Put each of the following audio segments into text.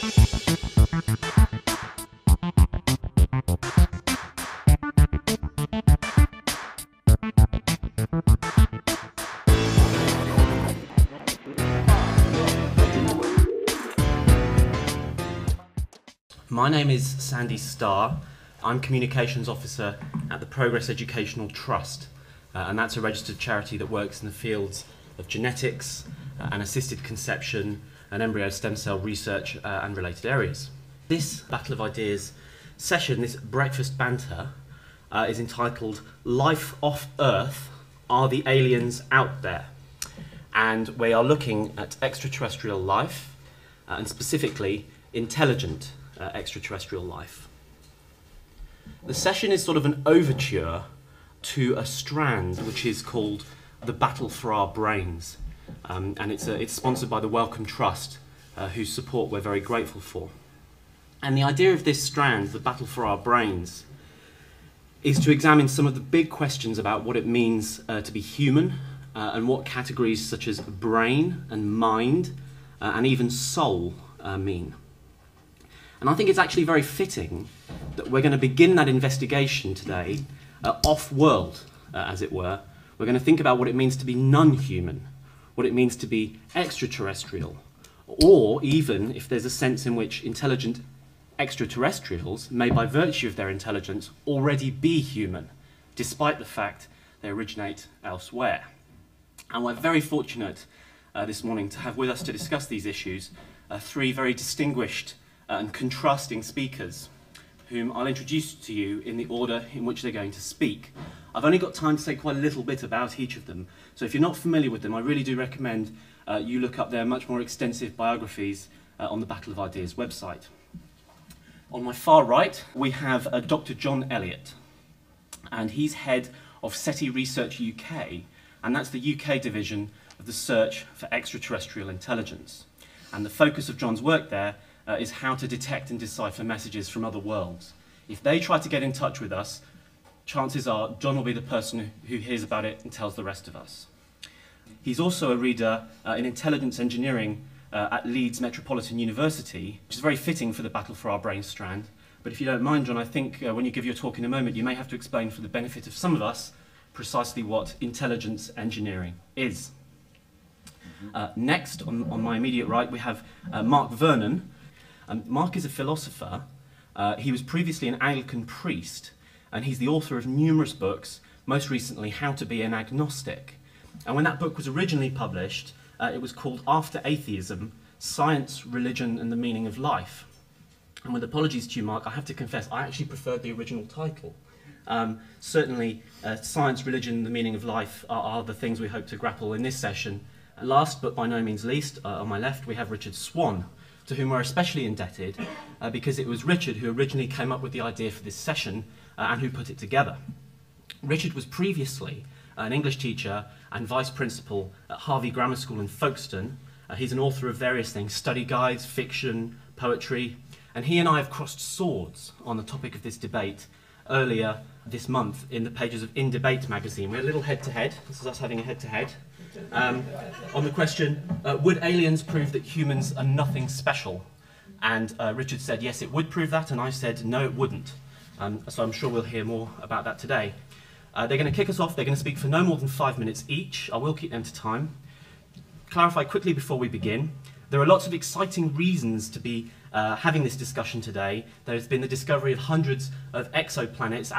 My name is Sandy Starr. I'm Communications Officer at the Progress Educational Trust, and that's a registered charity that works in the fields of genetics and assisted conception and embryo stem cell research and related areas. This Battle of Ideas session, this breakfast banter, is entitled Life Off Earth, Are the Aliens Out There? And we are looking at extraterrestrial life, and specifically intelligent extraterrestrial life. The session is sort of an overture to a strand which is called The Battle for Our Brains, and it's sponsored by the Wellcome Trust, whose support we're very grateful for. And the idea of this strand, The Battle for Our Brains, is to examine some of the big questions about what it means to be human, and what categories such as brain and mind and even soul mean. And I think it's actually very fitting that we're going to begin that investigation today off-world, as it were. We're going to think about what it means to be non-human, what it means to be extraterrestrial, or even if there's a sense in which intelligent extraterrestrials may, by virtue of their intelligence, already be human, despite the fact they originate elsewhere. And we're very fortunate this morning to have with us to discuss these issues three very distinguished and contrasting speakers, whom I'll introduce to you in the order in which they're going to speak. I've only got time to say quite a little bit about each of them, so if you're not familiar with them, I really do recommend you look up their much more extensive biographies on the Battle of Ideas website. On my far right, we have Dr. John Elliott, and he's head of SETI Research UK, and that's the UK division of the Search for Extraterrestrial Intelligence. And the focus of John's work there is how to detect and decipher messages from other worlds. If they try to get in touch with us, chances are John will be the person who hears about it and tells the rest of us. He's also a reader in intelligence engineering at Leeds Metropolitan University, which is very fitting for the Battle for Our Brains strand. But if you don't mind, John, I think when you give your talk in a moment, you may have to explain for the benefit of some of us precisely what intelligence engineering is. Next, on my immediate right, we have Mark Vernon. Mark is a philosopher. He was previously an Anglican priest, and he's the author of numerous books, most recently How to Be an Agnostic. And when that book was originally published, it was called After Atheism, Science, Religion and the Meaning of Life. And with apologies to you, Mark, I have to confess, I actually preferred the original title. Certainly, science, religion and the meaning of life are the things we hope to grapple in this session. Last, but by no means least, on my left, we have Richard Swan, to whom we're especially indebted because it was Richard who originally came up with the idea for this session and who put it together. Richard was previously an English teacher and vice principal at Harvey Grammar School in Folkestone. He's an author of various things, study guides, fiction, poetry, and he and I have crossed swords on the topic of this debate earlier this month in the pages of In Debate magazine. We're a little head-to-head. This is us having a head-to-head. On the question, would aliens prove that humans are nothing special? And Richard said, yes, it would prove that, and I said, no, it wouldn't. So I'm sure we'll hear more about that today. They're going to kick us off. They're going to speak for no more than 5 minutes each. I will keep them to time. Clarify quickly before we begin. There are lots of exciting reasons to be having this discussion today. There's been the discovery of hundreds of exoplanets,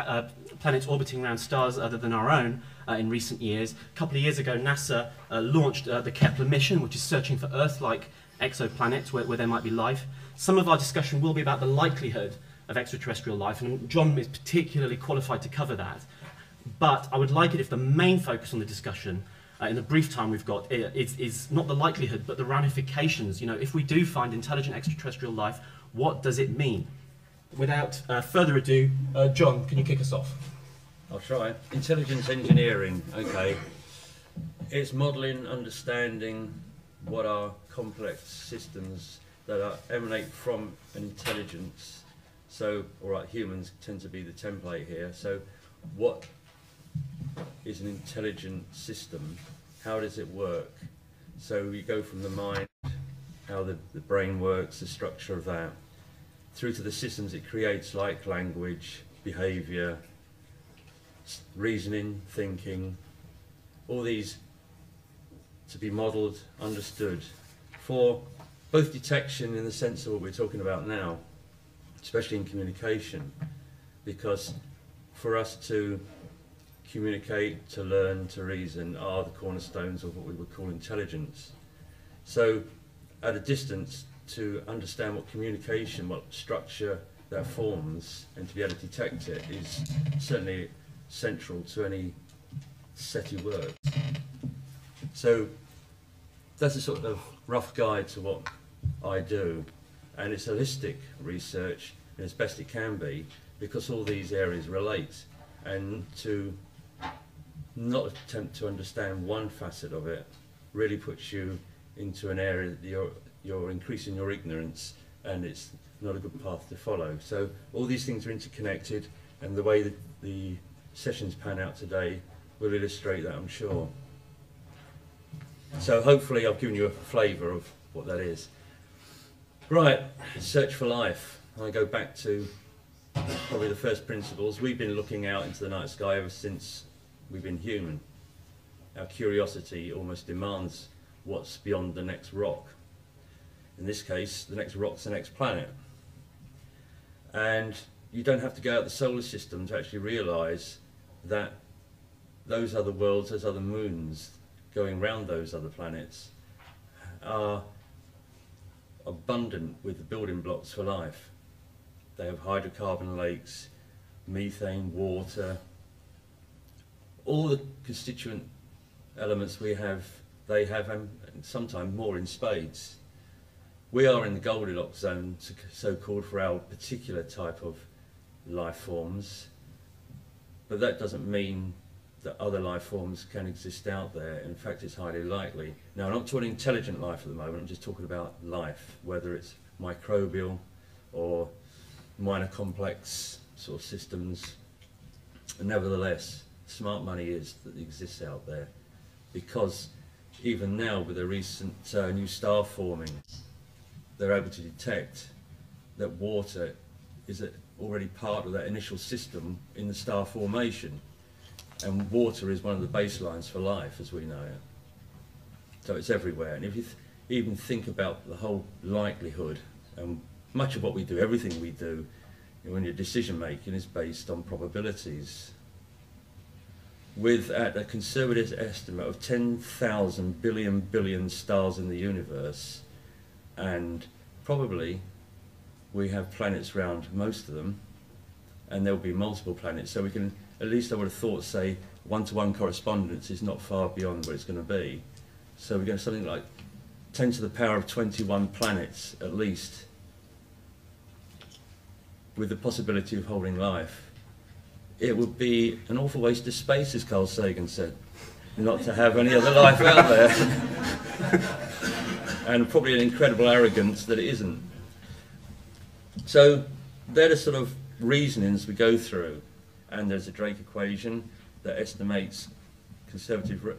planets orbiting around stars other than our own in recent years. A couple of years ago, NASA launched the Kepler mission, which is searching for Earth-like exoplanets where there might be life. Some of our discussion will be about the likelihood of extraterrestrial life, and John is particularly qualified to cover that. But I would like it if the main focus on the discussion in the brief time we've got is not the likelihood, but the ramifications. You know, if we do find intelligent extraterrestrial life, what does it mean? Without further ado, John, can you kick us off? I'll try. Intelligence engineering, okay. It's modelling, understanding what are complex systems that emanate from an intelligence. So, all right, humans tend to be the template here. So, what is an intelligent system? How does it work? So we go from the mind how the brain works, the structure of that, through to the systems it creates, like language, behaviour, reasoning, thinking, all these to be modelled, understood, for both detection in the sense of what we're talking about now, especially in communication, because for us to communicate, to learn, to reason are the cornerstones of what we would call intelligence. So at a distance, to understand what communication, what structure that forms, and to be able to detect it is certainly central to any SETI work. So that's a sort of rough guide to what I do, and it's holistic research as best it can be, because all these areas relate, and to not attempt to understand one facet of it really puts you into an area that you're increasing your ignorance, and it's not a good path to follow. So all these things are interconnected, and the way that the sessions pan out today will illustrate that, I'm sure. So hopefully I've given you a flavour of what that is. Right, search for life. I go back to probably the first principles. We've been looking out into the night sky ever since we've been human. Our curiosity almost demands what's beyond the next rock. In this case, the next rock's the next planet. And you don't have to go out the solar system to actually realise that those other worlds, those other moons going round those other planets are abundant with the building blocks for life. They have hydrocarbon lakes, methane, water, all the constituent elements we have, they have, and sometimes more in spades. We are in the Goldilocks zone, so-called, for our particular type of life forms, but that doesn't mean that other life forms can exist out there. In fact, it's highly likely. Now, I'm not talking intelligent life at the moment, I'm just talking about life, whether it's microbial or minor complex sort of systems. And nevertheless, smart money is that exists out there, because even now with the recent new star forming, they're able to detect that water is already part of that initial system in the star formation, and water is one of the baselines for life as we know it. So it's everywhere, and if you even think about the whole likelihood, and much of what we do, everything we do, when your decision making is based on probabilities. With at a conservative estimate of 10,000 billion stars in the universe, and probably we have planets around most of them, and there'll be multiple planets, so we can, at least I would have thought, say one-to-one correspondence is not far beyond what it's going to be. So we're going to something like 10 to the power of 21 planets at least, with the possibility of holding life. It would be an awful waste of space, as Carl Sagan said, not to have any other life out there. And probably an incredible arrogance that it isn't. So they're the sort of reasonings we go through. And there's a Drake equation that estimates conservative,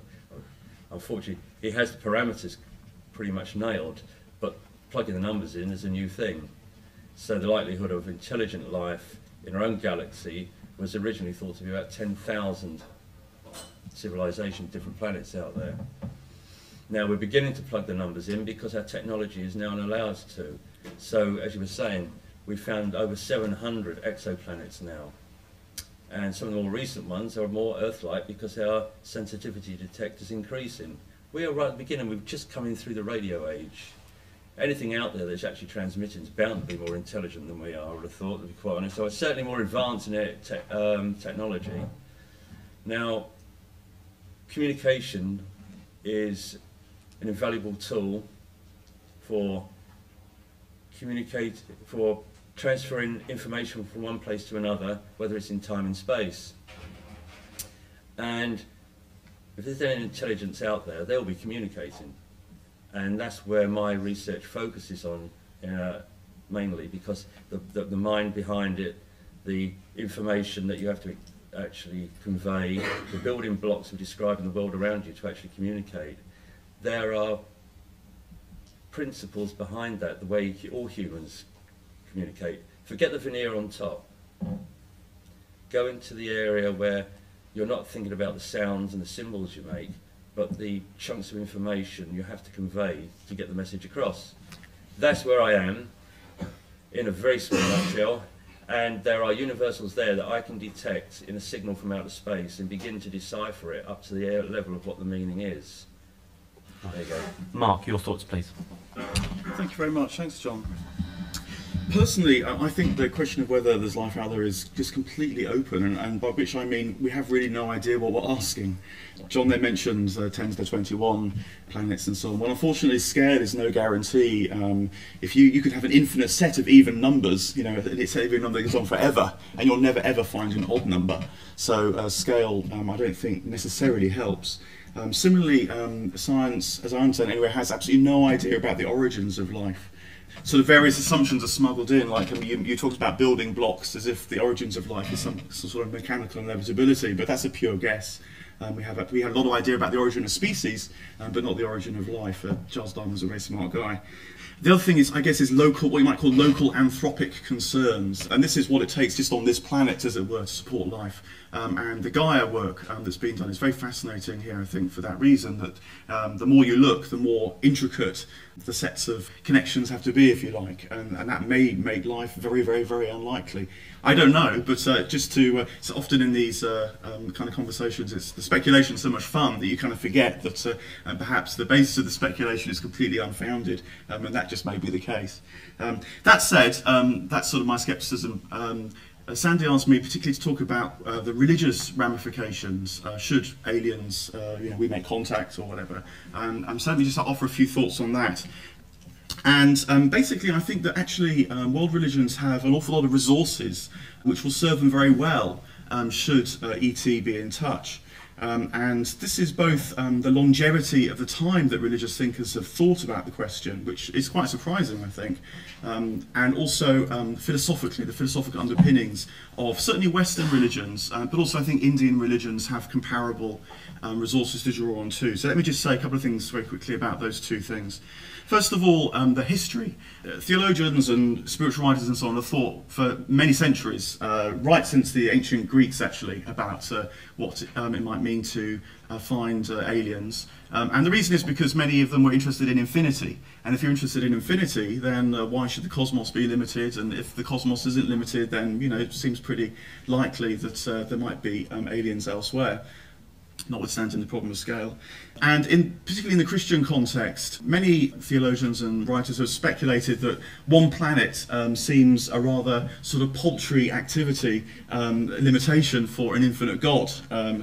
unfortunately, it has the parameters pretty much nailed, but plugging the numbers in is a new thing. So the likelihood of intelligent life in our own galaxy was originally thought to be about 10,000 civilizations, different planets out there. Now we're beginning to plug the numbers in because our technology is now allowed us to. So as you were saying, we found over 700 exoplanets now. And some of the more recent ones are more Earth-like because our sensitivity to detect is increasing. We are right at the beginning, we've just come in through the radio age. Anything out there that's actually transmitting is bound to be more intelligent than we are, I would have thought, to be quite honest. So it's certainly more advanced in technology. Now, communication is an invaluable tool for transferring information from one place to another, whether it's in time and space. And if there's any intelligence out there, they'll be communicating. And that's where my research focuses on mainly, because the mind behind it, the information that you have to actually convey, the building blocks of describing the world around you to actually communicate, there are principles behind that, the way all humans communicate. Forget the veneer on top. Go into the area where you're not thinking about the sounds and the symbols you make, but the chunks of information you have to convey to get the message across. That's where I am, in a very small nutshell, and there are universals there that I can detect in a signal from outer space and begin to decipher it up to the level of what the meaning is. There you go. Mark, your thoughts, please. Thank you very much. Thanks, John. Personally, I think the question of whether there's life out there is just completely open, and by which I mean we have really no idea what we're asking. John there mentioned 10 to the 21 planets and so on. Well, unfortunately, scale is no guarantee. If you could have an infinite set of even numbers, you know, it's an even number that goes on forever, and you'll never ever find an odd number. So scale, I don't think necessarily helps. Similarly, science, as I understand anyway, has absolutely no idea about the origins of life. So the various assumptions are smuggled in, like you talked about building blocks as if the origins of life is some sort of mechanical inevitability, but that's a pure guess. We have a lot of idea about the origin of species, but not the origin of life. Charles Darwin's a very smart guy. The other thing is, I guess, is local, what you might call local anthropic concerns, and this is what it takes just on this planet, as it were, to support life. And the Gaia work that's been done is very fascinating here, I think, for that reason, that the more you look, the more intricate the sets of connections have to be, if you like, and that may make life very, very, very unlikely. I don't know, but just to, so often in these kind of conversations, it's the speculation is so much fun that you kind of forget that perhaps the basis of the speculation is completely unfounded, and that just may be the case. That said, that's sort of my scepticism. Sandy asked me particularly to talk about the religious ramifications should aliens, we make contact or whatever, and certainly just offer a few thoughts on that. And basically, I think that actually world religions have an awful lot of resources which will serve them very well should ET be in touch. And this is both the longevity of the time that religious thinkers have thought about the question, which is quite surprising, I think, and also philosophically, the philosophical underpinnings of certainly Western religions, but also I think Indian religions have comparable resources to draw on too. So let me just say a couple of things very quickly about those two things. First of all, the history. Theologians and spiritual writers and so on have thought for many centuries, right since the ancient Greeks actually, about what it might mean to find aliens. And the reason is because many of them were interested in infinity. And if you're interested in infinity, then why should the cosmos be limited? And if the cosmos isn't limited, then it seems pretty likely that there might be aliens elsewhere, notwithstanding the problem of scale. And particularly in the Christian context, many theologians and writers have speculated that one planet seems a rather sort of paltry activity, limitation for an infinite God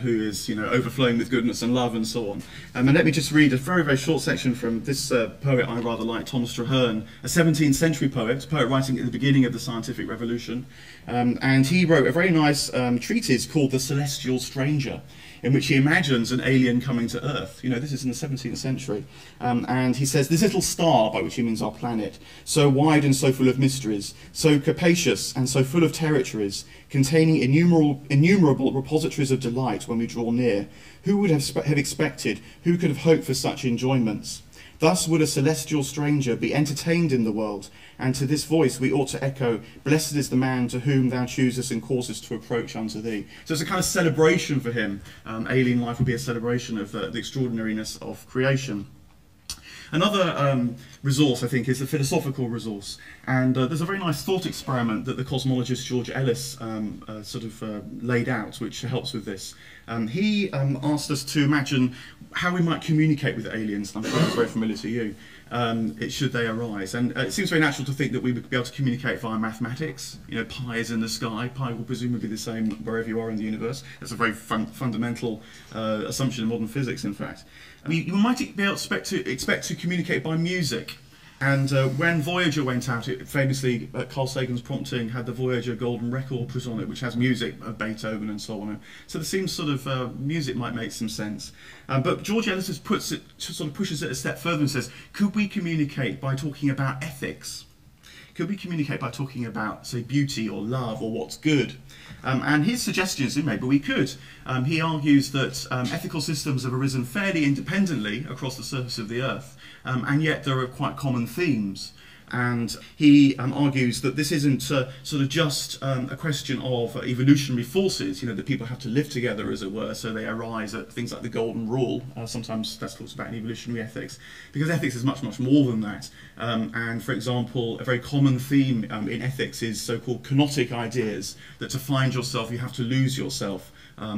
who is overflowing with goodness and love and so on. And let me just read a very, very short section from this poet I rather like, Thomas Traherne, a 17th century poet writing at the beginning of the scientific revolution. And he wrote a very nice treatise called The Celestial Stranger, in which he imagines an alien coming to Earth. This is in the 17th century. And he says, "This little star," by which he means our planet, "so wide and so full of mysteries, so capacious and so full of territories, containing innumerable repositories of delight when we draw near, who would have expected, who could have hoped for such enjoyments? Thus would a celestial stranger be entertained in the world, and to this voice we ought to echo, blessed is the man to whom thou choosest and causest to approach unto thee." So it's a kind of celebration for him. Alien life would be a celebration of the extraordinariness of creation. Another resource, I think, is the philosophical resource. And there's a very nice thought experiment that the cosmologist George Ellis laid out, which helps with this. He asked us to imagine how we might communicate with aliens. I'm sure it's very familiar to you. Should they arise. And it seems very natural to think that we would be able to communicate via mathematics. Pi is in the sky. Pi will presumably be the same wherever you are in the universe. That's a very fundamental assumption in modern physics, in fact. You might be able to expect to communicate by music. And when Voyager went out, it famously, at Carl Sagan's prompting, had the Voyager Golden Record put on it, which has music of Beethoven and so on. So there seems music might make some sense. But George Ellis pushes it a step further and says, could we communicate by talking about ethics? could we communicate by talking about, say, beauty or love or what's good? And his suggestion is that maybe we could. He argues that ethical systems have arisen fairly independently across the surface of the Earth, and yet there are quite common themes. And he argues that this isn't sort of just a question of evolutionary forces, you know, that people have to live together, as it were, so they arise at things like the golden rule. Sometimes that's talked about in evolutionary ethics, because ethics is much, much more than that. And, for example, a very common theme in ethics is so-called kenotic ideas, that to find yourself, you have to lose yourself.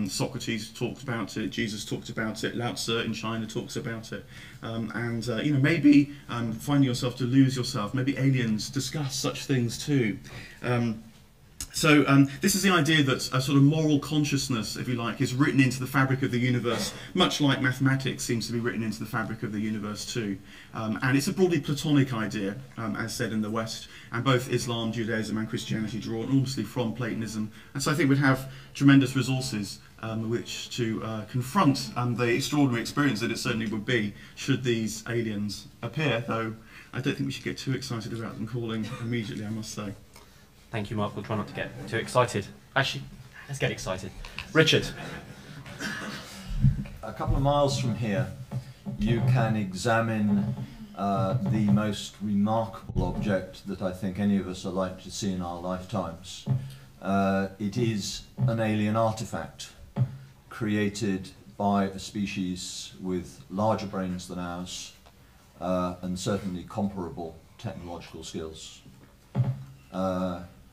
Socrates talked about it, Jesus talked about it, Lao Tzu in China talks about it. You know, maybe finding yourself to lose yourself, maybe aliens discuss such things too. This is the idea that a sort of moral consciousness, if you like, is written into the fabric of the universe, much like mathematics seems to be written into the fabric of the universe too. And it's a broadly Platonic idea, as said in the West, and both Islam, Judaism and Christianity draw enormously from Platonism. And so I think we'd have tremendous resources which to confront the extraordinary experience that it certainly would be should these aliens appear, though I don't think we should get too excited about them calling immediately, I must say. Thank you, Mark. We'll try not to get too excited. Actually, let's get excited. Richard. A couple of miles from here, you can examine the most remarkable object that I think any of us are likely to see in our lifetimes. It is an alien artifact created by a species with larger brains than ours and certainly comparable technological skills.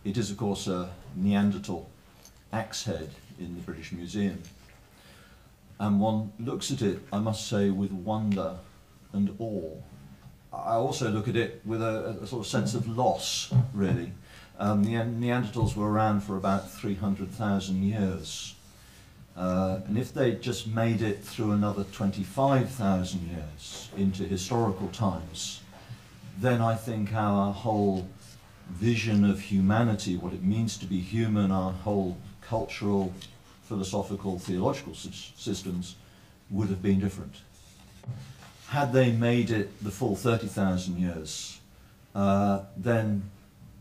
It is, of course, a Neanderthal axe head in the British Museum. And one looks at it, I must say, with wonder and awe. I also look at it with a sort of sense of loss, really. Neanderthals were around for about 300,000 years. And if they just made it through another 25,000 years into historical times, then I think our whole vision of humanity, what it means to be human, our whole cultural, philosophical, theological systems would have been different. Had they made it the full 30,000 years, then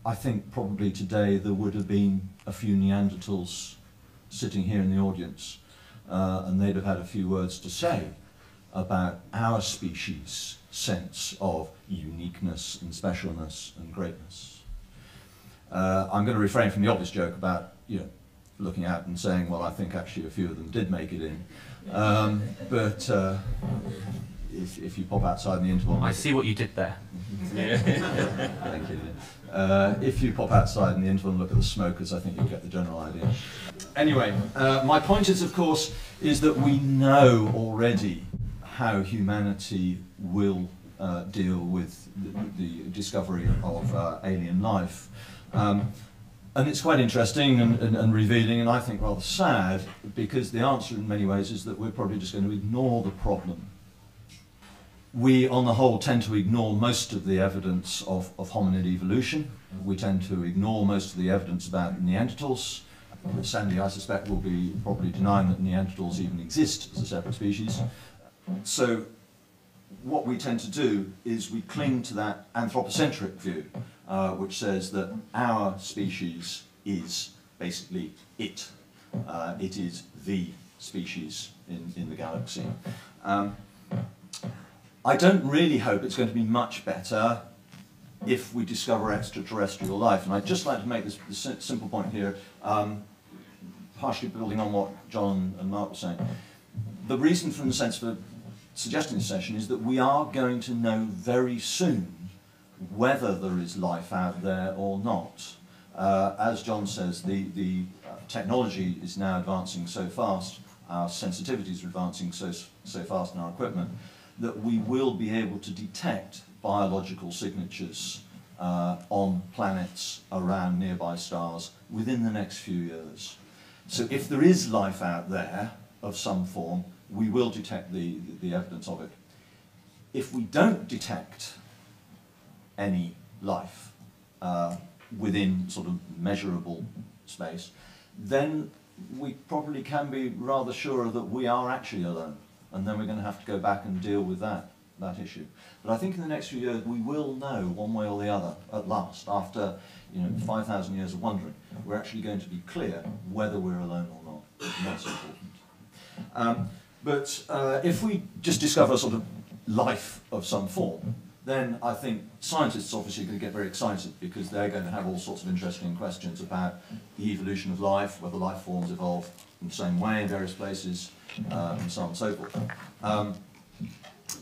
I think probably today there would have been a few Neanderthals sitting here in the audience, and they'd have had a few words to say about our species' sense of uniqueness and specialness and greatness. I'm going to refrain from the obvious joke about, you know, looking out and saying, well, I think actually a few of them did make it in. But if you pop outside in the interval... I see what you did there. Thank you. If you pop outside in the interval and look at the smokers, I think you'll get the general idea. Anyway, my point is, of course, is that we know already how humanity will deal with the discovery of alien life. And it's quite interesting and revealing, and I think rather sad, because the answer in many ways is that we're probably just going to ignore the problem. We, on the whole, tend to ignore most of the evidence of hominid evolution. We tend to ignore most of the evidence about Neanderthals. Sandy, I suspect, will be probably denying that Neanderthals even exist as a separate species. So what we tend to do is we cling to that anthropocentric view, which says that our species is basically it. It is the species in the galaxy. I don't really hope it's going to be much better if we discover extraterrestrial life. And I'd just like to make this simple point here, partially building on what John and Mark were saying. The reason, from the sense for suggesting this session, is that we are going to know very soon whether there is life out there or not. As John says, the technology is now advancing so fast, our sensitivities are advancing so fast in our equipment, that we will be able to detect biological signatures on planets around nearby stars within the next few years. So if there is life out there of some form, we will detect the evidence of it. If we don't detect any life within sort of measurable space, then we probably can be rather sure that we are actually alone, and then we're going to have to go back and deal with that that issue. But I think in the next few years we will know one way or the other at last, after 5,000 years of wondering, we're actually going to be clear whether we're alone or not. And that's important. But if we just discover sort of life of some form, then I think scientists obviously are going to get very excited, because they're going to have all sorts of interesting questions about the evolution of life, whether life forms evolve in the same way in various places, and so on and so forth.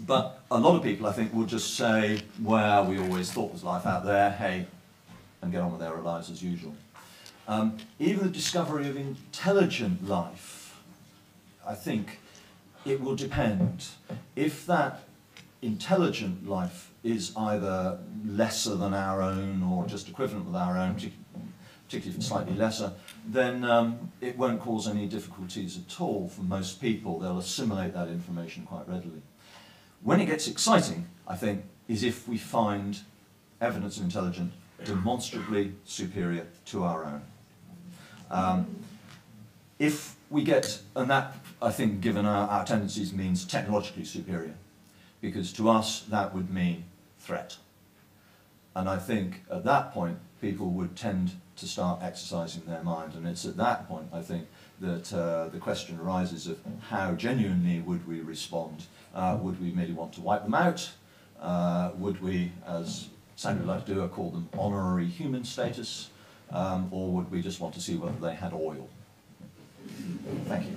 But a lot of people, I think, will just say, well, we always thought there was life out there, hey, and get on with their lives as usual. Even the discovery of intelligent life, I think it will depend. If that intelligent life is either lesser than our own or just equivalent with our own, particularly if it's slightly lesser, then it won't cause any difficulties at all for most people. They'll assimilate that information quite readily. When it gets exciting, I think, is if we find evidence of intelligence demonstrably superior to our own. If we get, and that, I think, given our tendencies, means technologically superior, because to us that would mean threat. And I think at that point people would tend to start exercising their mind, and it's at that point, I think, that the question arises of how genuinely would we respond. Would we merely want to wipe them out? Would we, as Sandy would like to do, call them honorary human status? Or would we just want to see whether they had oil? Thank you.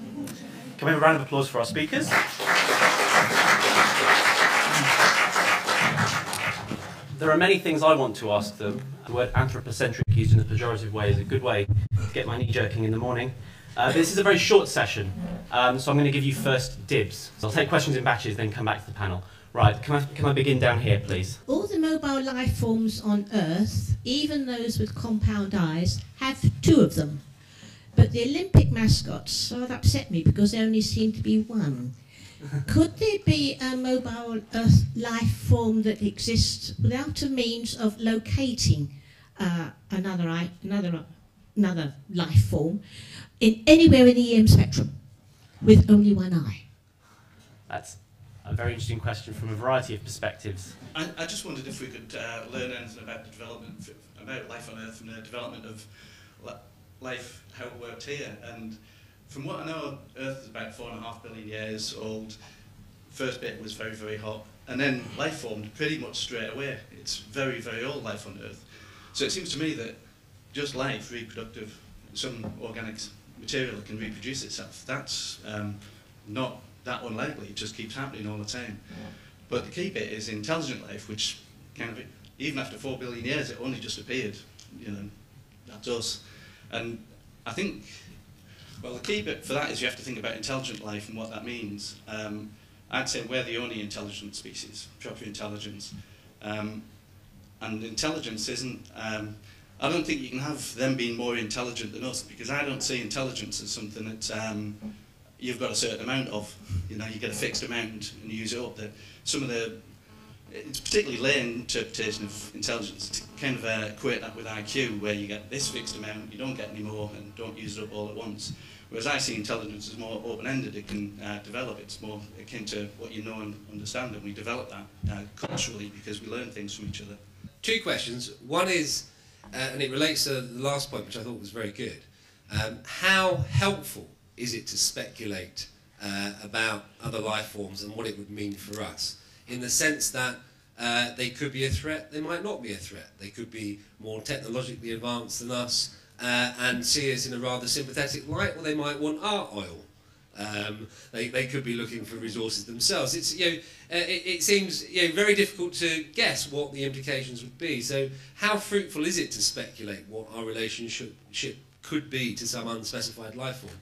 Can we have a round of applause for our speakers? There are many things I want to ask them. The word anthropocentric used in a pejorative way is a good way to get my knee jerking in the morning. This is a very short session, so I'm going to give you first dibs. So I'll take questions in batches, then come back to the panel. Right, can I begin down here, please? All the mobile life forms on Earth, even those with compound eyes, have two of them. But the Olympic mascots rather upset me because there only seemed to be one. Could there be a mobile Earth life form that exists without a means of locating another life form anywhere in the EM spectrum with only one eye? That's a very interesting question from a variety of perspectives. I just wondered if we could learn anything about the development, about life on Earth, from the development of life, how it worked here. And from what I know, Earth is about 4.5 billion years old. First bit was very, very hot. And then life formed pretty much straight away. It's very, very old life on Earth. So it seems to me that just life, reproductive, some organic material that can reproduce itself, that's not that unlikely. It just keeps happening all the time. But the key bit is intelligent life, which kind of, even after 4 billion years, it only just appeared. That's us. And I think, well, the key bit for that is you have to think about intelligent life and what that means. I'd say we're the only intelligent species, proper intelligence. And intelligence isn't, I don't think you can have them being more intelligent than us, because I don't see intelligence as something that you've got a certain amount of. You get a fixed amount and you use it up. It's particularly lay interpretation of intelligence to kind of equate that with IQ, where you get this fixed amount, you don't get any more, and don't use it up all at once. Whereas I see intelligence as more open-ended. It can develop. It's more akin to what you know and understand, and we develop that culturally because we learn things from each other. Two questions. One is, and it relates to the last point, which I thought was very good. How helpful is it to speculate about other life forms and what it would mean for us? In the sense that they could be a threat, they might not be a threat. They could be more technologically advanced than us and see us in a rather sympathetic light, or they might want our oil. They could be looking for resources themselves. It's, it seems very difficult to guess what the implications would be. So how fruitful is it to speculate what our relationship could be to some unspecified life form?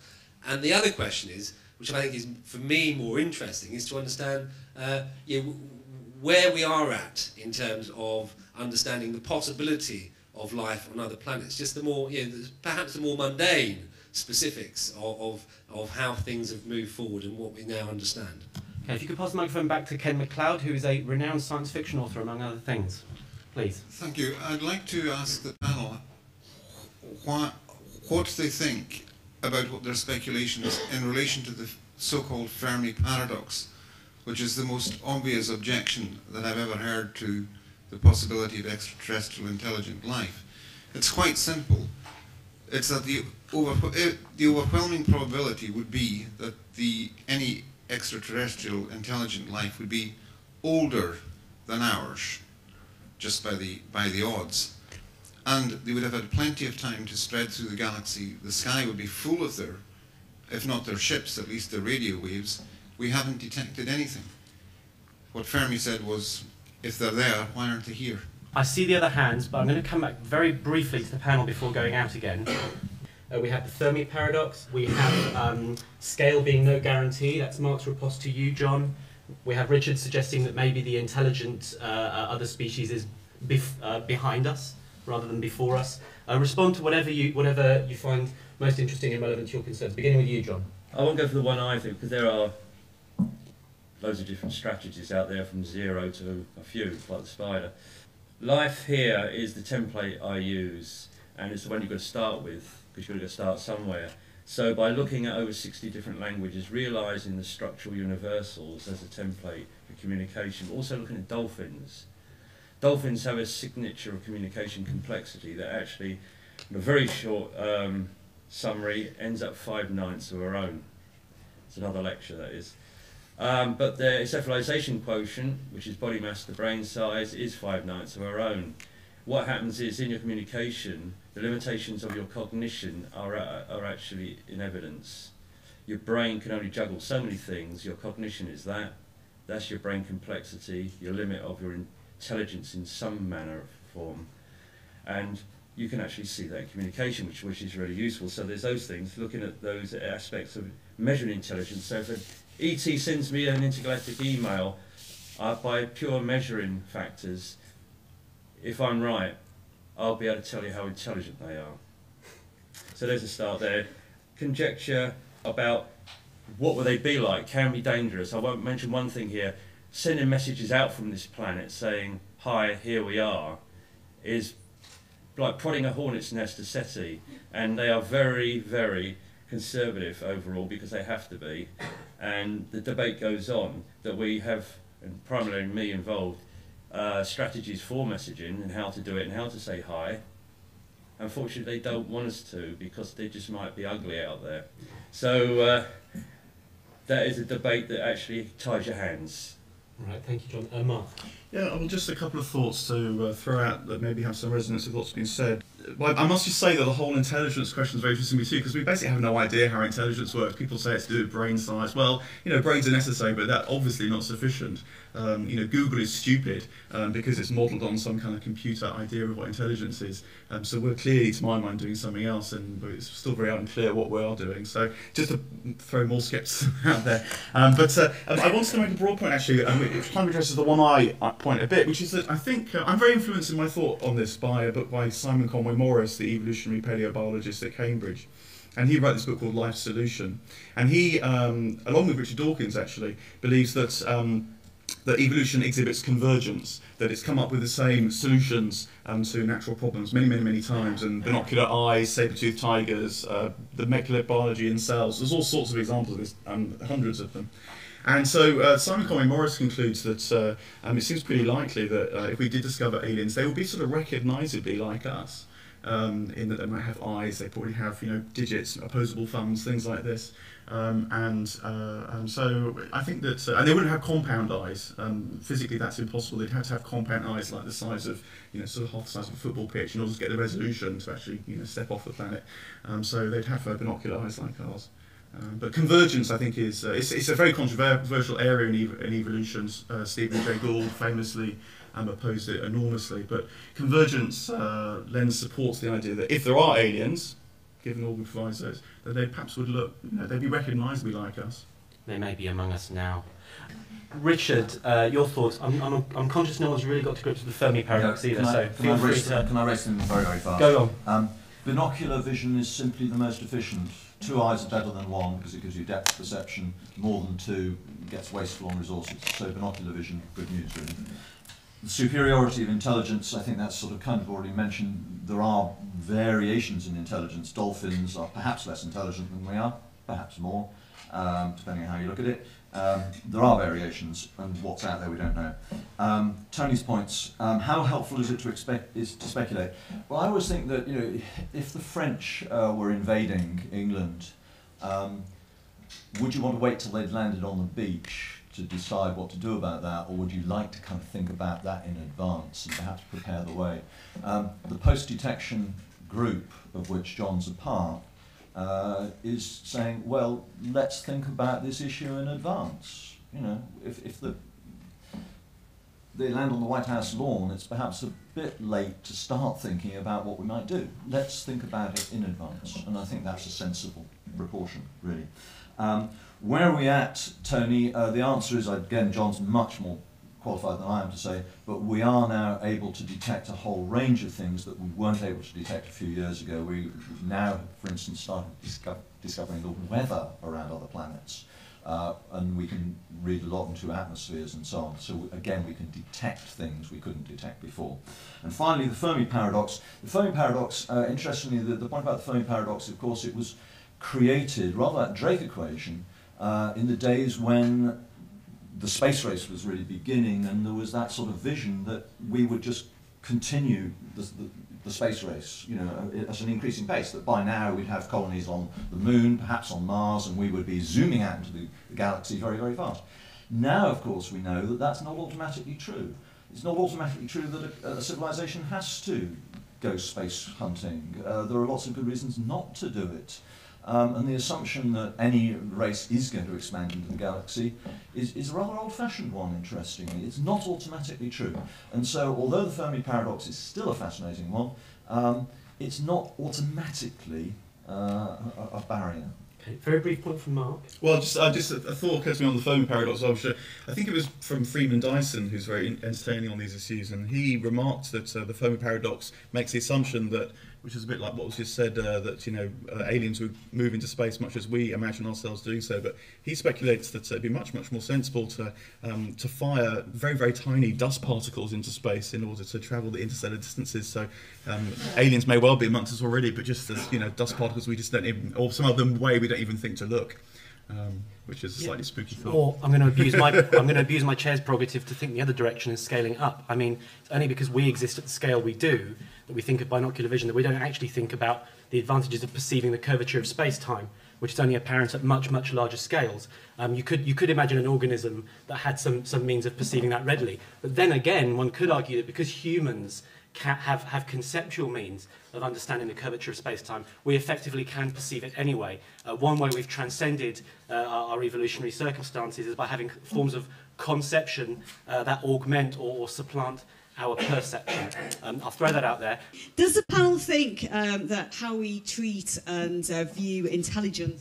And the other question is, which I think is, for me, more interesting, is to understand where we are at in terms of understanding the possibility of life on other planets. Just the more, perhaps the more mundane specifics of how things have moved forward and what we now understand. Okay, if you could pass the microphone back to Ken MacLeod, who is a renowned science fiction author, among other things. Please. Thank you. I'd like to ask the panel what they think about what their speculations in relation to the so-called Fermi paradox, which is the most obvious objection that I've ever heard to the possibility of extraterrestrial intelligent life. It's quite simple. It's that the overwhelming probability would be that any extraterrestrial intelligent life would be older than ours, just by the odds. And they would have had plenty of time to spread through the galaxy. The sky would be full of their, if not their ships, at least their radio waves. We haven't detected anything. What Fermi said was, if they're there, why aren't they here? I see the other hands, but I'm going to come back very briefly to the panel before going out again. We have the Fermi paradox. We have scale being no guarantee. That's Mark's riposte to you, John. We have Richard suggesting that maybe the intelligent other species is behind us rather than before us. Respond to whatever you find most interesting and relevant to your concerns. Beginning with you, John. I won't go for the one I think, because there are loads of different strategies out there, from 0 to a few, like the spider. Life here is the template I use, and it's the one you've got to start with, because you've got to start somewhere. So by looking at over 60 different languages, realising the structural universals as a template for communication, also looking at dolphins. Dolphins have a signature of communication complexity that actually, in a very short summary, ends up 5/9 of our own. It's another lecture, that is. But the encephalization quotient, which is body mass to brain size, is 5/9 of our own. What happens is, in your communication, the limitations of your cognition are actually in evidence. Your brain can only juggle so many things. Your cognition is that. That's your brain complexity, your limit of your intelligence in some manner of form. And you can actually see that in communication, which is really useful. So there's those things, looking at those aspects of measuring intelligence. So if an ET sends me an intergalactic email, by pure measuring factors, if I'm right, I'll be able to tell you how intelligent they are. So there's a start there. Conjecture about what will they be like can be dangerous. I won't mention one thing here. Sending messages out from this planet saying, hi, here we are, is like prodding a hornet's nest to SETI. And they are very, very conservative overall, because they have to be. And the debate goes on that we have, and primarily me involved, strategies for messaging and how to do it and how to say hi. Unfortunately, they don't want us to, because they just might be ugly out there. So that is a debate that actually ties your hands. Right, thank you, John. Mark. Yeah, well, just a couple of thoughts to throw out that maybe have some resonance with what's been said. Well, I must just say that the whole intelligence question is very interesting to me too, because we basically have no idea how intelligence works. People say it's to do with brain size. Well, brains are necessary, but that's obviously not sufficient. Google is stupid because it's modelled on some kind of computer idea of what intelligence is. So we're clearly, to my mind, doing something else, and it's still very unclear what we are doing. So just to throw more scepticism out there. But I wanted to make a broad point, actually, which kind of addresses the one I point a bit, which is that I think I'm very influenced in my thought on this by a book by Simon Conway Morris, the evolutionary paleobiologist at Cambridge. And he wrote this book called Life's Solution. And he, along with Richard Dawkins, actually, believes that that evolution exhibits convergence, that it's come up with the same solutions to natural problems many, many, many times, and binocular eyes, saber-toothed tigers, the molecular biology in cells. There's all sorts of examples of this, hundreds of them. And so Simon Conway Morris concludes that it seems pretty likely that if we did discover aliens, they would be sort of recognisably like us, in that they might have eyes, they probably have digits, opposable thumbs, things like this. So I think that, and they wouldn't have compound eyes. Physically, that's impossible. They'd have to have compound eyes like the size of, sort of half the size of a football pitch in order to get the resolution to actually, step off the planet. So they'd have binocular eyes like ours. But convergence, I think, is it's a very controversial area in evolution. Stephen Jay Gould famously opposed it enormously. But convergence lends supports the idea that if there are aliens, given all the provisos, that they perhaps would look, they'd be recognisably like us. They may be among us now. Richard, your thoughts? I'm conscious no one's really got to grips with the Fermi paradox either, so feel free to... Can I race them very, very fast? Go on. Binocular vision is simply the most efficient. 2 eyes are better than 1 because it gives you depth perception. More than 2 gets wasteful on resources. So binocular vision, good news really. The superiority of intelligence, I think that's sort of kind of already mentioned. There are variations in intelligence. Dolphins are perhaps less intelligent than we are, perhaps more. depending on how you look at it. There are variations, and what's out there we don't know. Tony's points, how helpful is it to speculate? Well, I always think that, you know, if the French were invading England, would you want to wait till they'd landed on the beach to decide what to do about that, or would you like to kind of think about that in advance and perhaps prepare the way? The post-detection group, of which John's a part, is saying, well, let's think about this issue in advance. You know, if they land on the White House lawn, it's perhaps a bit late to start thinking about what we might do. Let's think about it in advance, and I think that's a sensible proportion, really. Where are we at, Tony? The answer is, again, John's much more qualified than I am to say, but we are now able to detect a whole range of things that we weren't able to detect a few years ago. We now, for instance, started discovering the weather around other planets, and we can read a lot into atmospheres and so on. So again, we can detect things we couldn't detect before. And finally, the Fermi paradox. The Fermi paradox, interestingly, the point about the Fermi paradox, of course, it was created, rather like the Drake equation, in the days when the space race was really beginning, and there was that sort of vision that we would just continue the space race, you know, at an increasing pace, that by now we'd have colonies on the moon, perhaps on Mars, and we would be zooming out into the galaxy very, very fast. Now, of course, we know that that's not automatically true. It's not automatically true that a civilization has to go space hunting. There are lots of good reasons not to do it. And the assumption that any race is going to expand into the galaxy is a rather old-fashioned one, interestingly. It's not automatically true. And so, although the Fermi paradox is still a fascinating one, it's not automatically a barrier. Okay, very brief point from Mark. Well, just a thought occurred to me on the Fermi paradox. I think it was from Freeman Dyson, who's very entertaining on these issues, and he remarked that the Fermi paradox makes the assumption that, which is a bit like what was just said, that, you know, aliens would move into space much as we imagine ourselves doing so. But he speculates that it'd be much, much more sensible to fire very, very tiny dust particles into space in order to travel the interstellar distances. So aliens may well be amongst us already, but just as, you know, dust particles we just don't even, or some of them way we don't even think to look. Which is a slightly spooky thought. Or I'm going to abuse my chair's prerogative to think the other direction is scaling up. I mean, it's only because we exist at the scale we do that we think of binocular vision, that we don't actually think about the advantages of perceiving the curvature of space-time, which is only apparent at much, much larger scales. You could imagine an organism that had some means of perceiving that readily. But then again, one could argue that because humans have conceptual means of understanding the curvature of space-time, we effectively can perceive it anyway. One way we've transcended our evolutionary circumstances is by having forms of conception that augment or supplant our perception. I'll throw that out there. Does the panel think that how we treat and view intelligent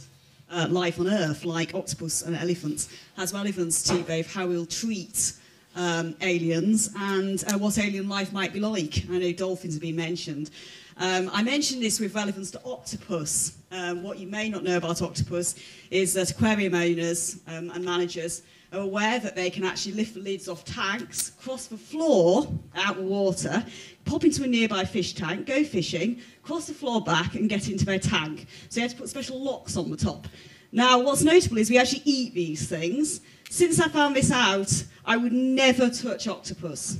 life on Earth, like octopus and elephants, has relevance to both how we'll treat aliens and what alien life might be like? I know dolphins have been mentioned. I mentioned this with relevance to octopus. What you may not know about octopus is that aquarium owners and managers are aware that they can actually lift the lids off tanks, cross the floor out of water, pop into a nearby fish tank, go fishing, cross the floor back and get into their tank. So you have to put special locks on the top. Now, what's notable is we actually eat these things. Since I found this out, I would never touch octopus.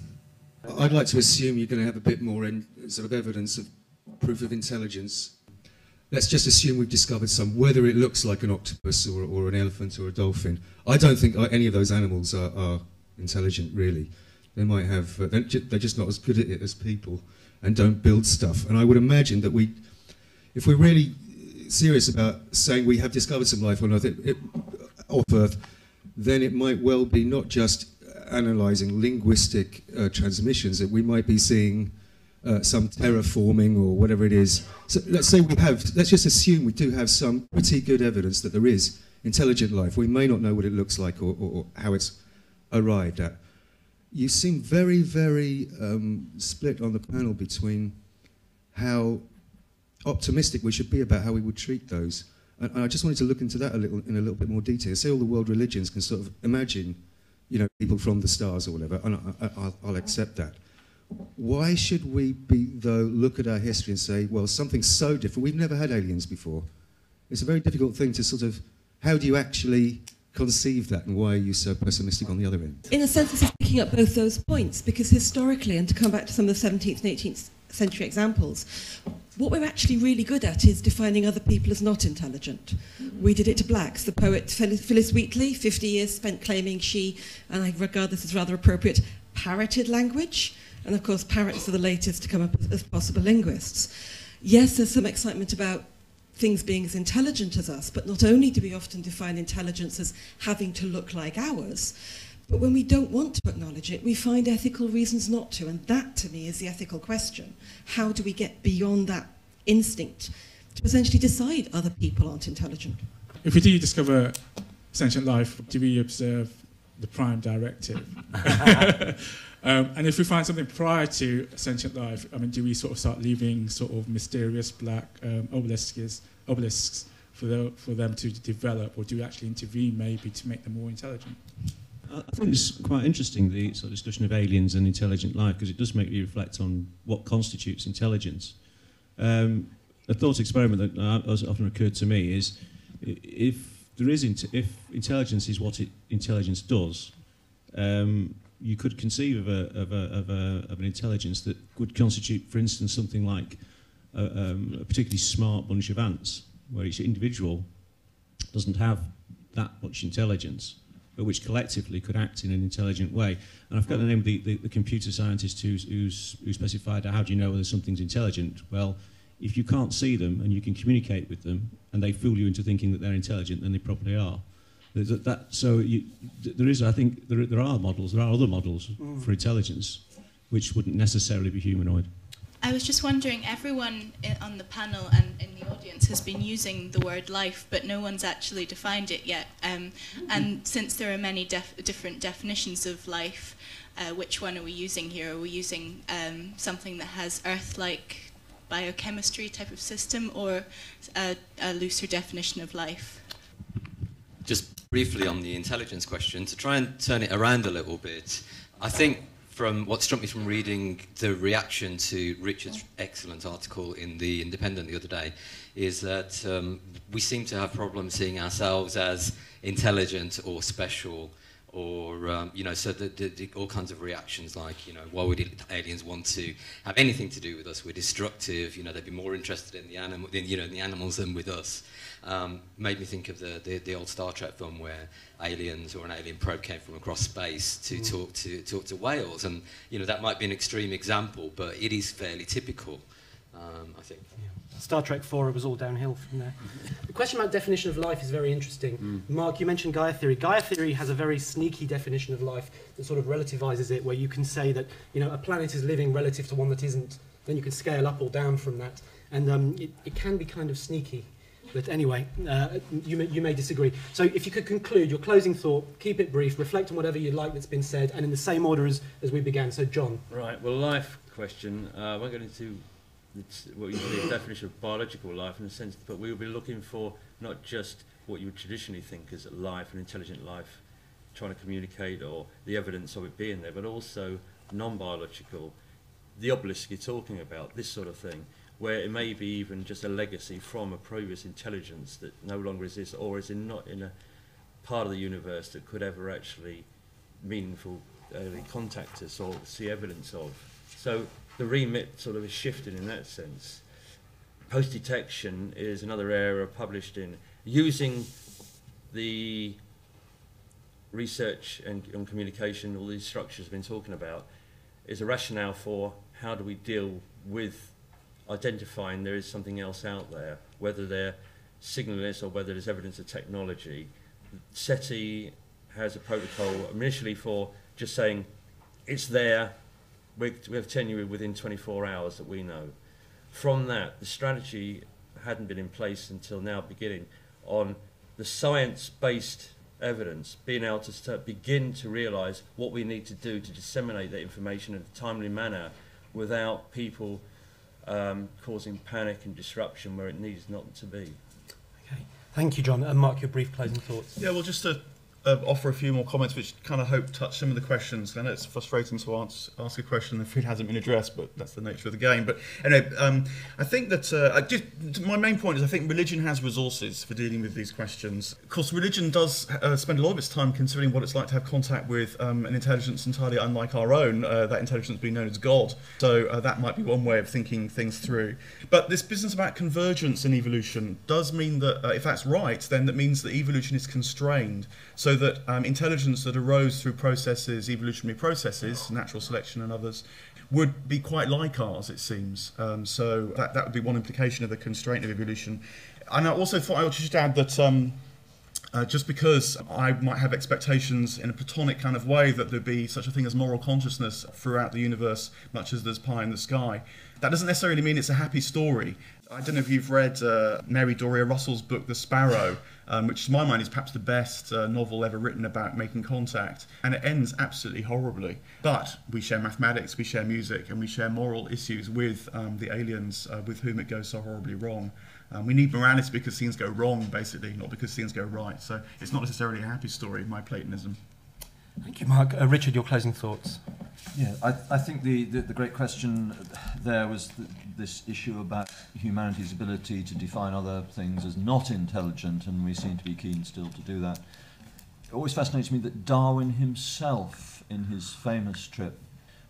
I'd like to assume you're going to have a bit more sort of evidence of proof of intelligence. Let's just assume we've discovered some, whether it looks like an octopus or an elephant or a dolphin. I don't think any of those animals are intelligent, really. They might have, they're just not as good at it as people and don't build stuff. And I would imagine that if we're really serious about saying we have discovered some life on Earth, then it might well be not just analysing linguistic transmissions, that we might be seeing some terraforming or whatever it is. So let's just assume we do have some pretty good evidence that there is intelligent life. We may not know what it looks like or how it's arrived at. You seem very, very split on the panel between how optimistic we should be about how we would treat those. And I just wanted to look into that in a little bit more detail. Say all the world religions can sort of imagine, you know, people from the stars or whatever, and I'll accept that. Why should we look at our history and say, well, something so different, we've never had aliens before. It's a very difficult thing to sort of How do you actually conceive that, and why are you so pessimistic on the other end? In a sense, this is picking up both those points, because historically, and to come back to some of the 17th and 18th century examples, what we're actually really good at is defining other people as not intelligent. We did it to blacks. The poet Phyllis Wheatley, 50 years spent claiming she, and I regard this as rather appropriate, parroted language. And of course, parrots are the latest to come up as possible linguists. Yes, there's some excitement about things being as intelligent as us, but not only do we often define intelligence as having to look like ours, but when we don't want to acknowledge it, we find ethical reasons not to, and that to me is the ethical question. How do we get beyond that instinct to essentially decide other people aren't intelligent? If we do discover sentient life, do we observe the prime directive? And if we find something prior to sentient life, I mean, do we sort of start leaving sort of mysterious black obelisks for them to develop, or do we actually intervene maybe to make them more intelligent? I think it's quite interesting, the sort of discussion of aliens and intelligent life, because it does make you reflect on what constitutes intelligence. A thought experiment that has often occurred to me is, if intelligence is what intelligence does, you could conceive of an intelligence that would constitute, for instance, something like a particularly smart bunch of ants, where each individual doesn't have that much intelligence, but which collectively could act in an intelligent way. And I've got the name of the computer scientist who specified how do you know whether something's intelligent? Well, if you can't see them and you can communicate with them and they fool you into thinking that they're intelligent, then they probably are. I think there are other models for intelligence which wouldn't necessarily be humanoid. I was just wondering, everyone on the panel and in the audience has been using the word life, but no one's actually defined it yet. And since there are many different definitions of life, which one are we using here? Are we using something that has Earth-like biochemistry type of system, or a looser definition of life? Just briefly on the intelligence question, to try and turn it around a little bit, I think from what struck me from reading the reaction to Richard's excellent article in The Independent the other day is that we seem to have problems seeing ourselves as intelligent or special, or so all kinds of reactions like, why would aliens want to have anything to do with us? We're destructive. They'd be more interested in the animals than with us. Made me think of the old Star Trek film where aliens or an alien probe came from across space to talk to whales, and that might be an extreme example, but it is fairly typical, I think. Yeah. Star Trek 4, it was all downhill from there. The question about definition of life is very interesting. Mark, you mentioned Gaia theory. Gaia theory has a very sneaky definition of life that sort of relativizes it, where you can say that a planet is living relative to one that isn't. Then you can scale up or down from that, and it can be kind of sneaky. But anyway, you may disagree. So if you could conclude your closing thought, keep it brief, reflect on whatever you like that's been said, and in the same order as we began. So John. Right, well, life question, I won't get into what you call the definition of biological life in a sense, but we will be looking for not just what you would traditionally think as life, an intelligent life, trying to communicate, or the evidence of it being there, but also non-biological, the obelisk you're talking about, this sort of thing, where it may be even just a legacy from a previous intelligence that no longer exists, or is not in a part of the universe that could ever actually meaningfully contact us or see evidence of. So the remit sort of is shifted in that sense. Post-detection is another area published in using the research and communication, all these structures we've been talking about, is a rationale for how do we deal with identifying there is something else out there, whether they're signalist or whether there's evidence of technology. SETI has a protocol initially for just saying it's there, we have tenure within 24 hours that we know. From that, the strategy hadn't been in place until now, beginning on the science-based evidence, being able to begin to realise what we need to do to disseminate that information in a timely manner without people causing panic and disruption where it needs not to be. Okay, thank you, John. And Mark, your brief closing thoughts. Yeah, well, just to offer a few more comments which kind of hope touch some of the questions. I know it's frustrating to ask a question if it hasn't been addressed, but that's the nature of the game. But anyway, I think that my main point is I think religion has resources for dealing with these questions. Of course, religion does spend a lot of its time considering what it's like to have contact with an intelligence entirely unlike our own, that intelligence being known as God. So that might be one way of thinking things through. But this business about convergence in evolution does mean that if that's right, then that means that evolution is constrained. So that intelligence that arose through processes, evolutionary processes, natural selection and others, would be quite like ours, it seems. So that would be one implication of the constraint of evolution. And I also thought I would just add that just because I might have expectations in a Platonic kind of way that there'd be such a thing as moral consciousness throughout the universe, much as there's pie in the sky, that doesn't necessarily mean it's a happy story. I don't know if you've read Mary Doria Russell's book, The Sparrow, which to my mind is perhaps the best novel ever written about making contact, and it ends absolutely horribly. But we share mathematics, we share music, and we share moral issues with the aliens with whom it goes so horribly wrong. We need morality because things go wrong, basically, not because things go right. So it's not necessarily a happy story, my Platonism. Thank you, Mark. Richard, your closing thoughts? Yeah, I think the great question there was this issue about humanity's ability to define other things as not intelligent, and we seem to be keen still to do that. It always fascinates me that Darwin himself, in his famous trip,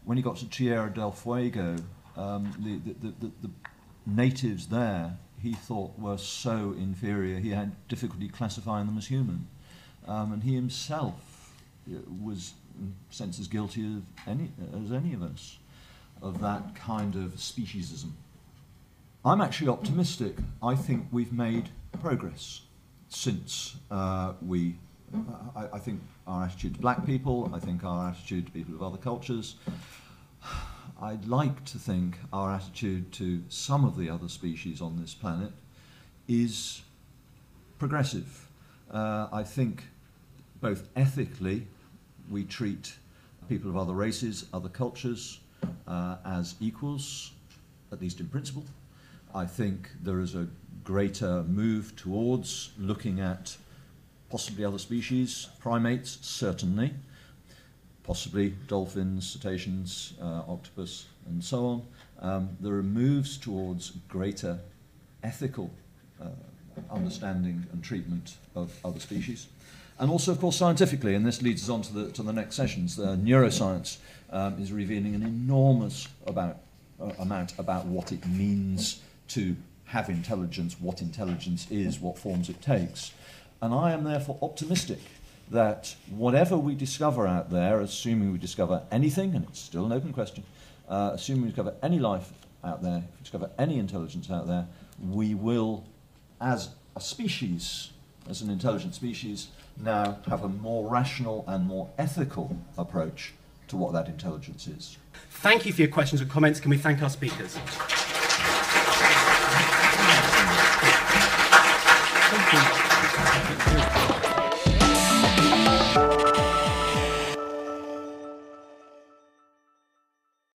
when he got to Tierra del Fuego, the natives there he thought were so inferior he had difficulty classifying them as human. And he himself was, in a sense, as guilty as any of us of that kind of speciesism. I'm actually optimistic. I think we've made progress since I think our attitude to black people, I think our attitude to people of other cultures, I'd like to think our attitude to some of the other species on this planet is progressive. I think both ethically we treat people of other races, other cultures as equals, at least in principle. I think there is a greater move towards looking at possibly other species, primates certainly, possibly dolphins, cetaceans, octopus, and so on. There are moves towards greater ethical understanding and treatment of other species. And also, of course, scientifically, and this leads us on to the next sessions, neuroscience is revealing an enormous amount about what it means to have intelligence, what intelligence is, what forms it takes. And I am therefore optimistic that whatever we discover out there, assuming we discover anything, and it's still an open question, assuming we discover any life out there, if we discover any intelligence out there, we will, as a species, as an intelligent species, now have a more rational and more ethical approach to what that intelligence is. Thank you for your questions and comments. Can we thank our speakers?